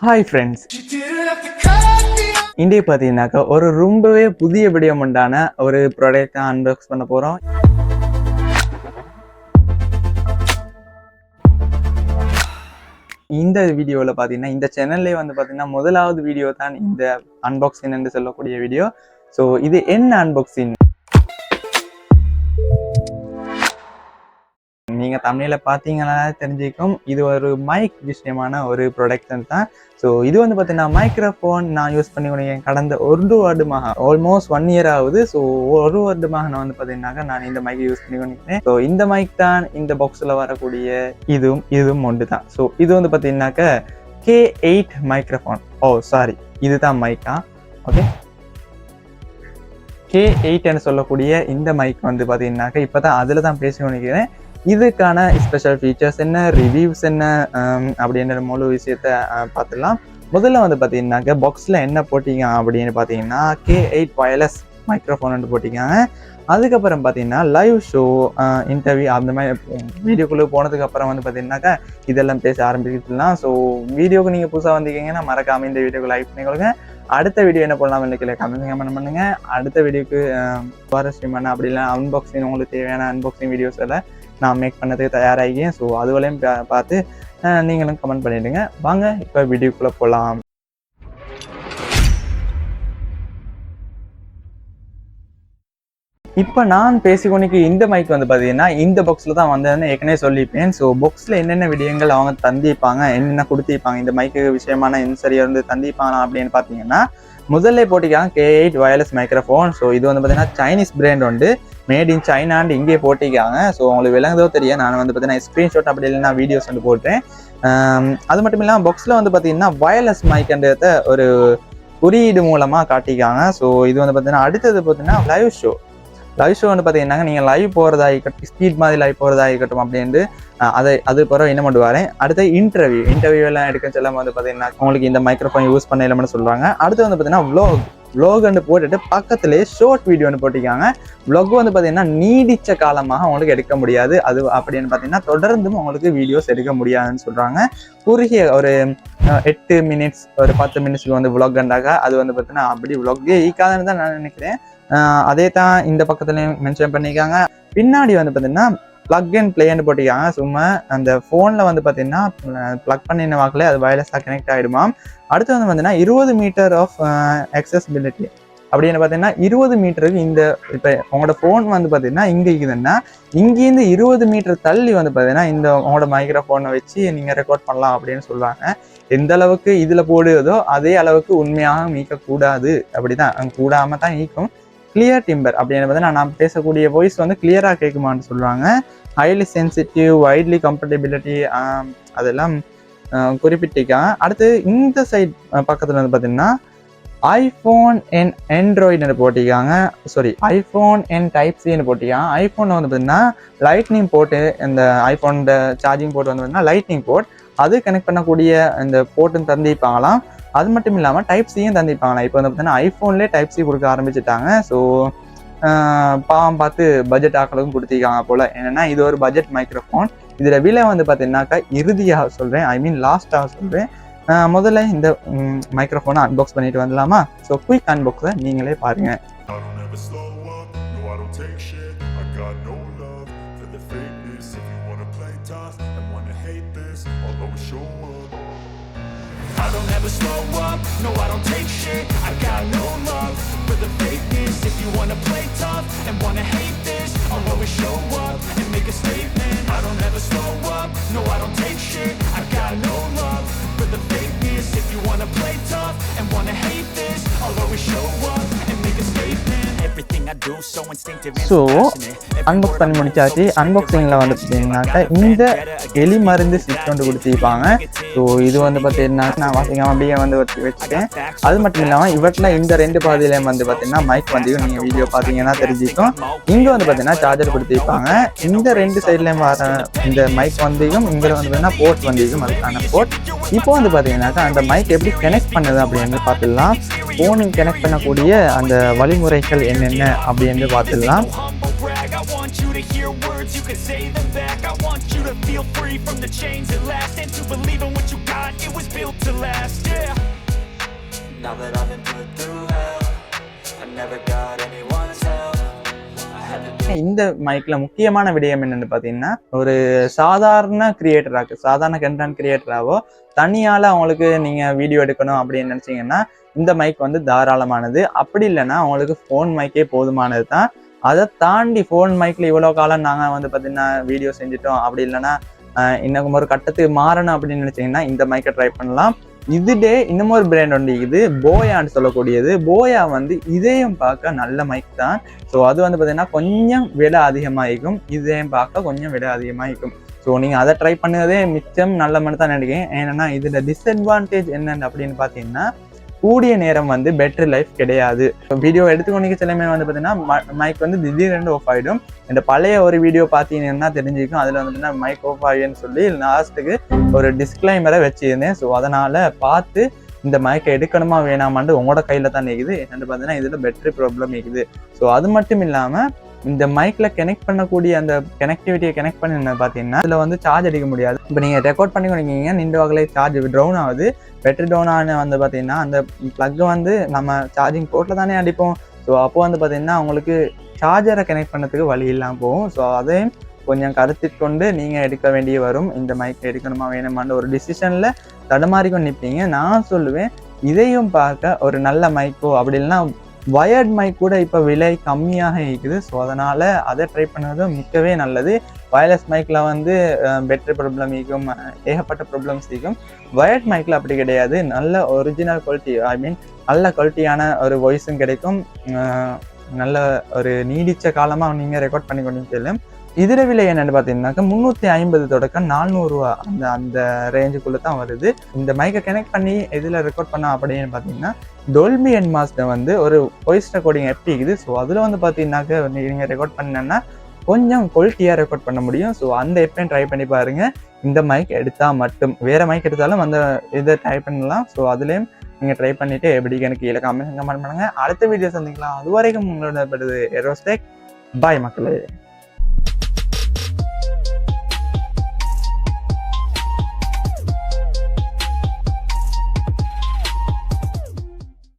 Hi friends, இன்றைய பார்த்தீங்கன்னாக்கா ஒரு ரொம்பவே புதிய விடயம் உண்டான ஒரு ப்ராடக்ட் தான் அன்பாக்ஸ் பண்ண போகிறோம். இந்த வீடியோவில் பார்த்தீங்கன்னா இந்த சேனல்லே வந்து பார்த்தீங்கன்னா முதலாவது வீடியோ தான் இந்த அன்பாக்சிங் என்று சொல்லக்கூடிய வீடியோ. ஸோ இது என்ன அன்பாக்சிங்? நீங்கள் தமிழில் பார்த்தீங்கன்னா தெரிஞ்சிக்கும். இது ஒரு மைக் விஷயமான ஒரு ப்ரொடக்ஷன் தான். ஸோ இது வந்து பார்த்தீங்கன்னா மைக்ரோஃபோன் நான் யூஸ் பண்ணி கடந்த ஒரு வருடமாக ஆல்மோஸ்ட் 1 இயர் ஆகுது. ஸோ ஒரு வருடமாக நான் வந்து பார்த்தீங்கன்னாக்கா நான் இந்த மைக் யூஸ் பண்ணி கொண்டிருக்கேன். ஸோ இந்த மைக் தான் இந்த பாக்ஸில் வரக்கூடிய இதுவும் ஒன்று தான். ஸோ இது வந்து பார்த்தீங்கன்னாக்கா K8 மைக்ரோஃபோன். சாரி, இதுதான் மைக்கா? ஓகே, K8 சொல்லக்கூடிய இந்த மைக் வந்து பார்த்தீங்கன்னாக்கா இப்போ தான் அதில் தான் பேசி கொண்டிருக்கிறேன். இதுக்கான ஸ்பெஷல் ஃபீச்சர்ஸ் என்ன, ரிவ்யூஸ் என்ன அப்படின்ற முழு விஷயத்த பார்த்துடலாம். முதல்ல வந்து பார்த்தீங்கன்னாக்க பாக்ஸில் என்ன போட்டிங்க அப்படின்னு பார்த்தீங்கன்னா K8 வயர்லெஸ் மைக்ரோஃபோன் போட்டிருக்காங்க. அதுக்கப்புறம் பார்த்தீங்கன்னா லைவ் ஷோ, இன்டர்வியூ அந்த மாதிரி வீடியோக்குள்ளே போனதுக்கப்புறம் வந்து பார்த்தீங்கன்னாக்கா இதெல்லாம் பேச ஆரம்பிக்கலாம். ஸோ வீடியோக்கு நீங்கள் புதுசாக வந்திருக்கீங்கன்னா மறக்காமல் இந்த வீடியோக்கு லைக் பண்ணிக்கொள்ளுங்க. அடுத்த வீடியோ என்ன பண்ணலாம் இல்லை கமெண்ட் பண்ணுங்க. அடுத்த வீடியோக்கு சுவாரஸ்யமான அப்படி இல்லை அன்பாக்சிங், உங்களுக்கு தேவையான அன்பாக்சிங் வீடியோஸ் எல்லாம் நான் மேக் பண்ணதுக்கு தயாராகிக்கேன். ஸோ அதுவரையும் பார்த்து நீங்களும் கமெண்ட் பண்ணிவிடுங்க. வாங்க இப்போ வீடியோக்குள்ளே போகலாம். இப்போ நான் பேசிக்கொண்டிக்கு இந்த மைக் வந்து பார்த்தீங்கன்னா இந்த பாக்ஸில் தான் வந்ததுன்னு ஏற்கனவே சொல்லியிருப்பேன். ஸோ பாக்ஸில் என்னென்ன விடயங்கள் அவங்க தந்திப்பாங்க, என்னென்ன கொடுத்திருப்பாங்க, இந்த மைக்கு விஷயமான இன்சரியாக வந்து தந்திப்பாங்க அப்படின்னு பார்த்தீங்கன்னா முதல்ல போட்டிருக்காங்க K8 வயர்லெஸ் மைக்ரோஃபோன். ஸோ இது வந்து பார்த்தீங்கன்னா சைனீஸ் பிராண்ட் உண்டு, மேட் இன் சைனாண்டு இங்கே போட்டிருக்காங்க. ஸோ உங்களுக்கு விளங்குதோ தெரியும், நான் வந்து பார்த்தீங்கன்னா ஸ்க்ரீன்ஷாட் அப்படி இல்லைன்னா வீடியோஸ் வந்து போட்டேன். அது மட்டும் இல்லாமல் பாக்ஸில் வந்து பார்த்தீங்கன்னா வயர்லெஸ் மைக்குன்றத ஒரு குறியீடு மூலமாக காட்டிக்காங்க. ஸோ இது வந்து பார்த்தீங்கன்னா அடுத்தது பார்த்தீங்கன்னா லைவ் ஷோ வந்து பார்த்தீங்கன்னா நீங்கள் லைவ் போகிறதா இருக்கட்டும், ஸ்பீட் மாதிரி லைவ் போகிறதா இருக்கட்டும் அப்படின்ட்டு அது பிறகு என்ன பண்ணி வரேன். அடுத்து இன்டர்வியூ எல்லாம் எடுக்க செல்லாமல் வந்து பார்த்தீங்கன்னா உங்களுக்கு இந்த மைக்ரோஃபோன் யூஸ் பண்ண இல்லைன்னு சொல்கிறாங்க. அடுத்து வந்து பார்த்தீங்கன்னா வ்ளாக் போட்டுட்டு பக்கத்துலேயே ஷார்ட் வீடியோ போட்டிருக்காங்க. வ்ளாக் வந்து பார்த்தீங்கன்னா நீடிச்ச காலமாக உங்களுக்கு எடுக்க முடியாது, அது அப்படின்னு பார்த்தீங்கன்னா தொடர்ந்தும் உங்களுக்கு வீடியோஸ் எடுக்க முடியாதுன்னு சொல்கிறாங்க. குறுகிய ஒரு 8 மினிட்ஸ் ஒரு 10 மினிட்ஸ்க்கு வந்து வ்ளாக்ண்டாக அது வந்து பார்த்தீங்கன்னா அப்படி வ்ளாகே ஈக்காதுன்னு தான் நான் நினைக்கிறேன். அதே தான் இந்த பக்கத்துலையும் மென்ஷன் பண்ணியிருக்காங்க. பின்னாடி வந்து பார்த்தீங்கன்னா ப்ளக் அண்ட் பிளேன்னு போட்டிருக்காங்க. சும்மா அந்த ஃபோனில் வந்து பார்த்தீங்கன்னா ப்ளக் பண்ணின வாக்கில் அது வயர்லெஸ்ஸாக கனெக்ட் ஆகிடுமா. அடுத்து வந்து பார்த்தீங்கன்னா 20 மீட்டர் ஆஃப் அக்சசிபிலிட்டி அப்படின்னு பார்த்தீங்கன்னா 20 மீட்டருக்கு இந்த இப்போ உங்களோட ஃபோன் வந்து பார்த்தீங்கன்னா இங்கே இருக்குதுன்னா இங்கேருந்து 20 மீட்டர் தள்ளி வந்து பார்த்தீங்கன்னா இந்த உங்களோட மைக்ரோஃபோனை வச்சு நீங்கள் ரெக்கார்ட் பண்ணலாம் அப்படின்னு சொல்லுவாங்க. எந்த அளவுக்கு இதில் போடுவதோ அதே அளவுக்கு உண்மையாக மீட்கக்கூடாது, அப்படி தான் கூடாமல் தான் ஈக்கும். கிளியர் டிம்பர் அப்படின்னு பார்த்தீங்கன்னா நான் பேசக்கூடிய வாய்ஸ் வந்து கிளியராக கேட்குமான்னு சொல்லுவாங்க. ஹைலி சென்சிட்டிவ், வைட்லி கம்ஃபர்டபிலிட்டி அதெல்லாம் குறிப்பிட்டிருக்காங்க. அடுத்து இந்த சைட் பக்கத்தில் வந்து பார்த்தீங்கன்னா ஐஃபோன் அண்ட் ஆண்ட்ராய்டுன்னு போட்டிருக்காங்க. ஐஃபோன் அண்ட் டைப் சின்னு போட்டிருக்காங்க. ஐஃபோனில் வந்து பார்த்தீங்கன்னா லைட்னிங் போர்ட்டு, இந்த ஐஃபோனோட சார்ஜிங் போர்ட் வந்து பார்த்தீங்கன்னா லைட்னிங் போர்ட், அது கனெக்ட் பண்ணக்கூடிய இந்த போர்ட்டுன்னு தந்திருப்பாங்களாம். அது மட்டும் இல்லாமல் டைப் சியும் தந்திருப்பாங்களாம். இப்போ வந்து பார்த்தீங்கன்னா ஐஃபோன்லேயே டைப் சி கொடுக்க ஆரம்பிச்சுட்டாங்க. ஸோ பாவம் பார்த்து பட்ஜெட் ஆக்களுக்கும் கொடுத்திருக்காங்க போல். என்னென்னா இது ஒரு பட்ஜெட் மைக்ரோஃபோன். இதில் விலை வந்து பார்த்தீங்கன்னாக்கா இறுதியாக சொல்கிறேன், லாஸ்ட்டாக சொல்கிறேன். முதல்ல இந்த மைக்ரோஃபோனை அன்பாக்ஸ் பண்ணிட்டு வந்துடலாமா? ஸோ குயிக் அன்பாக்ஸை நீங்களே பாருங்கள். I don't ever slow up, no I don't take shit. I got no love for the fakeness. If you wanna play tough and wanna hate this, I'll always show up and make a statement. I don't ever slow up, no I don't take shit. I got no love for the fakeness. If you wanna play tough and wanna hate this, I'll always show up and make a statement. Everything I do so instinctive and passionate. Unbox பண்ணி முடிச்சாச்சு. அன்பாக்சிங்கில் வந்து பார்த்தீங்கன்னாக்கா இந்த எலி மருந்து stitch வந்து கொடுத்திருப்பாங்க. So இது வந்து பார்த்தீங்கன்னா நான் வாசிக்காம அப்படியே வந்து வச்சுட்டேன். அது மட்டும் இல்லாமல் இவற்றில் இந்த 2 பாதியிலையும் வந்து பார்த்தீங்கன்னா மைக் வந்து நீங்கள் வீடியோ பார்த்தீங்கன்னா தெரிஞ்சிக்கும். இங்கே வந்து பார்த்தீங்கன்னா சார்ஜர் கொடுத்திருப்பாங்க. இந்த 2 சைட்லேயும் வர இந்த மைக் வந்திருக்கும். இங்கே வந்து பார்த்தீங்கன்னா போர்ட் வந்திருக்கும், அதுக்கான போர்ட். இப்போ வந்து பார்த்தீங்கன்னாக்கா அந்த மைக் எப்படி கனெக்ட் பண்ணுது அப்படின்னு பார்த்துடலாம். ஃபோனுக்கு கனெக்ட் பண்ணக்கூடிய அந்த வழிமுறைகள் என்னென்ன அப்படின்னு பார்த்துடலாம். I want you to hear words, you can say them back. I want you to feel free from the chains that last, and to believe in what you got, it was built to last, yeah. Now that I've been put through hell, I never got anyone's help. I had to இந்த மைக்ல முக்கியமான விடயம் என்னன்னு பாத்தீங்கன்னா, ஒரு சாதாரண கிரியேட்டராக்கு சாதாரண content கிரியேட்டராவோ தனியால அவங்களுக்கு நீங்க வீடியோ எடுக்கணும் அப்படின்னு நினைச்சீங்கன்னா இந்த மைக் வந்து தாராளமானது. அப்படி இல்லைன்னா அவங்களுக்கு ஃபோன் மைக்கே போதுமானது தான். அதை தாண்டி ஃபோன் மைக்ல இவ்வளவு காலம் நாங்க வந்து பாத்தீங்கன்னா வீடியோ செஞ்சுட்டோம், அப்படி இல்லைன்னா இன்னும் ஒரு கட்டத்துக்கு மாறணும் அப்படின்னு நினைச்சீங்கன்னா இந்த மைக்கை ட்ரை பண்ணலாம். இதுடே இன்னும் ஒரு பிராண்ட் ஒன்று இருக்குது, போயான்னு சொல்லக்கூடியது. போயா வந்து இதையும் பார்க்க நல்ல மைக் தான். ஸோ அது வந்து பார்த்தீங்கன்னா கொஞ்சம் விலை அதிகமாகிக்கும், இதையும் பார்க்க கொஞ்சம் விலை அதிகமாகிக்கும். ஸோ நீங்கள் அதை ட்ரை பண்ணதே மிச்சம் நல்ல மாதிரி தான் நினைக்கிறேன். ஏன்னா இதில் டிஸ்அட்வான்டேஜ் என்னன்னு அப்படின்னு பார்த்தீங்கன்னா கூடிய நேரம் வந்து பேட்டரி லைஃப் கிடையாது. வீடியோ எடுத்துக்கொண்டு சிலமே வந்து பார்த்தீங்கன்னா மைக் வந்து திடீர்னு ஆஃப் ஆகிடும். இந்த பழைய ஒரு வீடியோ பார்த்தீங்கன்னா தெரிஞ்சுக்கும், அதில் வந்து மைக் ஆஃப் ஆகிடுன்னு சொல்லி லாஸ்ட்டுக்கு ஒரு டிஸ்க்ளைமரை வச்சுருந்தேன். ஸோ அதனால் பார்த்து இந்த மைக்கை எடுக்கணுமா வேணாமான்னு உங்களோட கையில் தான் இருக்குது. என்னென்னு பார்த்தீங்கன்னா இதில் பேட்டரி ப்ராப்ளம் இருக்குது. ஸோ அது மட்டும் இல்லாமல் இந்த மைக்கில் கனெக்ட் பண்ணக்கூடிய அந்த கனெக்டிவிட்டியை கனெக்ட் பண்ணி பார்த்தீங்கன்னா இதில் வந்து சார்ஜ் அடிக்க முடியாது. இப்போ நீங்கள் ரெக்கார்ட் பண்ணி கொடுக்கீங்க, நின்று வகையிலே சார்ஜ் டவுன் ஆகுது. பேட்டரி டவுன் ஆன வந்து பார்த்தீங்கன்னா அந்த ப்ளக் வந்து நம்ம சார்ஜிங் போர்ட்டில் தானே அடிப்போம். ஸோ அப்போ வந்து பார்த்தீங்கன்னா உங்களுக்கு சார்ஜரை கனெக்ட் பண்ணதுக்கு வழி இல்லாமல் போகும். ஸோ அதையும் கொஞ்சம் கருத்தில் கொண்டு நீங்கள் எடுக்க வேண்டிய வரும். இந்த மைக் எடுக்கணுமா வேணுமான்னு ஒரு டிசிஷனில் தடுமாறிக்கொண்டு நிற்பீங்க. நான் சொல்லுவேன் இதையும் பார்க்க ஒரு நல்ல மைக்கோ அப்படி இல்லைன்னா வயர்ட் மைக் கூட இப்போ விலை கம்மியாக இருக்குது. ஸோ அதனால் அதை ட்ரை பண்ணுறது மிக்கவே நல்லது. வயர்லெஸ் மைக்கில் வந்து பேட்டரி ப்ராப்ளம் இருக்கும், ஏகப்பட்ட ப்ராப்ளம்ஸ் இருக்கும். வயர்ட் மைக்கில் அப்படி கிடையாது. நல்ல ஒரிஜினல் குவாலிட்டி, நல்ல குவாலிட்டியான ஒரு வாய்ஸும் கிடைக்கும். நல்ல ஒரு நீடித்த காலமாக நீங்கள் ரெக்கார்ட் பண்ணி கொண்டு செல்லும். இதில் விலை என்னென்னு பார்த்தீங்கன்னாக்கா 350 தொடக்கம் 400 ரூபா அந்த ரேஞ்சுக்குள்ளே தான் வருது. இந்த மைக்கை கனெக்ட் பண்ணி இதில் ரெக்கார்ட் பண்ண அப்படின்னு பார்த்தீங்கன்னா டோல்பி அட்மாஸில் வந்து ஒரு வாய்ஸ் ரெக்கார்டிங் ஆப் இருக்குது. ஸோ அதில் வந்து பார்த்தீங்கன்னாக்கா நீங்கள் ரெக்கார்ட் பண்ணேன்னா கொஞ்சம் குவாலிட்டியாக ரெக்கார்ட் பண்ண முடியும். ஸோ அந்த எப்பயும் ட்ரை பண்ணி பாருங்கள். இந்த மைக் எடுத்தால் மட்டும், வேறு மைக் எடுத்தாலும் அந்த இதை ட்ரை பண்ணலாம். ஸோ அதுலேயும் நீங்கள் ட்ரை பண்ணிவிட்டு எப்படி எனக்கு கீழே கமெண்ட் பண்ணுங்கள். அடுத்த வீடியோ சந்திக்கலாம். அது வரைக்கும் உங்களோட ஏரோஸ்டெக். பாய் மக்களே.